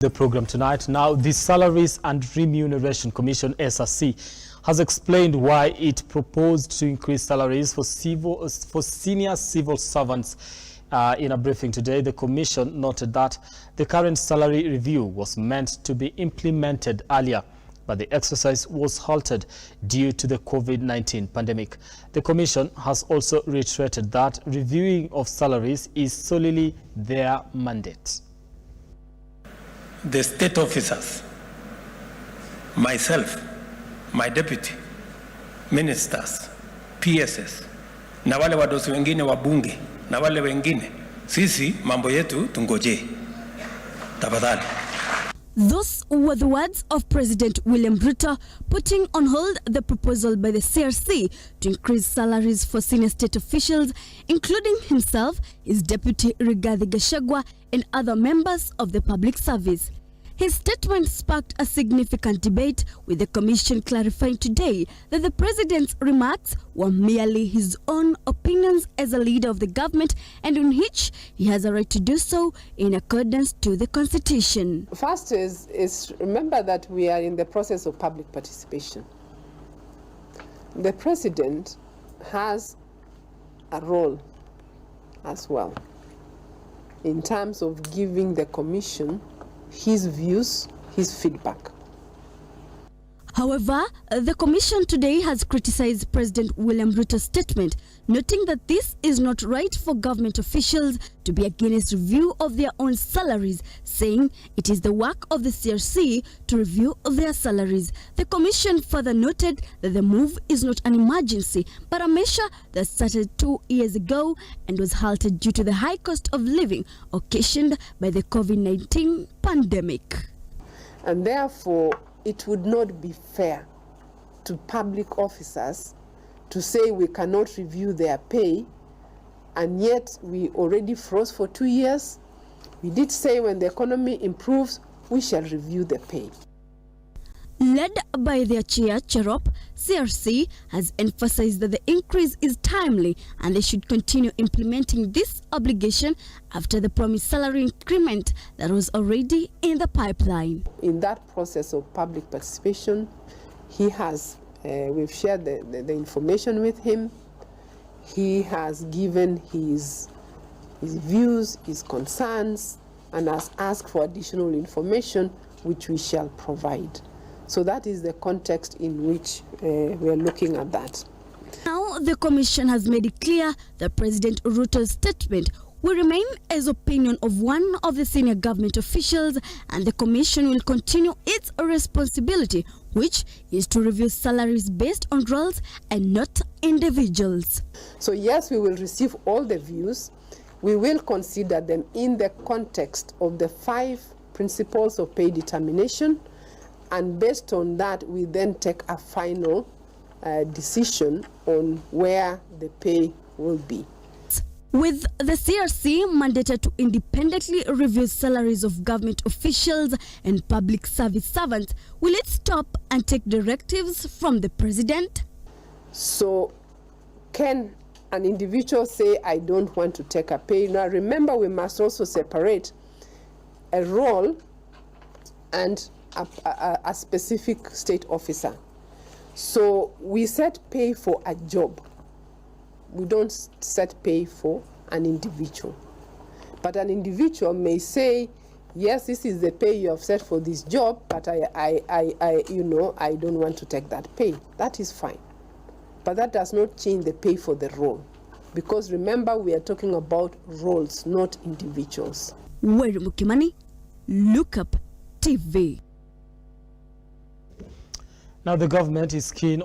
The program tonight. Now, the Salaries and Remuneration Commission, SRC, has explained why it proposed to increase salaries for senior civil servants. In a briefing today, the Commission noted that the current salary review was meant to be implemented earlier, but the exercise was halted due to the COVID-19 pandemic. The Commission has also reiterated that reviewing of salaries is solely their mandate. The state officers, myself, my deputy, ministers, PSS, na wale wadosi wengine wabunge, na wale wengine, sisi mambo yetu tungoje. Tafadhali. Those were the words of President William Ruto putting on hold the proposal by the CRC to increase salaries for senior state officials, including himself, his deputy Rigathi Gachagua, and other members of the public service. His statement sparked a significant debate, with the Commission clarifying today that the President's remarks were merely his own opinions as a leader of the government, and in which he has a right to do so in accordance to the Constitution. First is remember that we are in the process of public participation. The President has a role as well in terms of giving the Commission his views, his feedback. However, the Commission today has criticized President William Ruto's statement, noting that this is not right for government officials to be against review of their own salaries, saying it is the work of the CRC to review their salaries. The Commission further noted that the move is not an emergency, but a measure that started 2 years ago and was halted due to the high cost of living occasioned by the COVID-19 pandemic. And therefore, it would not be fair to public officers to say we cannot review their pay, and yet we already froze for 2 years. We did say when the economy improves, we shall review the pay. Led by their chair, Cherop, CRC has emphasized that the increase is timely and they should continue implementing this obligation after the promised salary increment that was already in the pipeline. In that process of public participation, he has, we've shared the information with him. He has given his views, his concerns, and has asked for additional information, which we shall provide. So that is the context in which we are looking at that. Now the Commission has made it clear that President Ruto's statement will remain as opinion of one of the senior government officials, and the Commission will continue its responsibility, which is to review salaries based on roles and not individuals. So yes, we will receive all the views. We will consider them in the context of the 5 principles of pay determination, and based on that, we then take a final decision on where the pay will be. With the CRC mandated to independently review salaries of government officials and public service servants, will it stop and take directives from the President? So can an individual say, I don't want to take a pay? Now remember, we must also separate a role and a specific state officer. So we set pay for a job. We don't set pay for an individual. But an individual may say, yes, this is the pay you have set for this job, but I don't want to take that pay. That is fine. But that does not change the pay for the role. Because remember, we are talking about roles, not individuals. Where Mukimani, Look Up TV. Now, the government is keen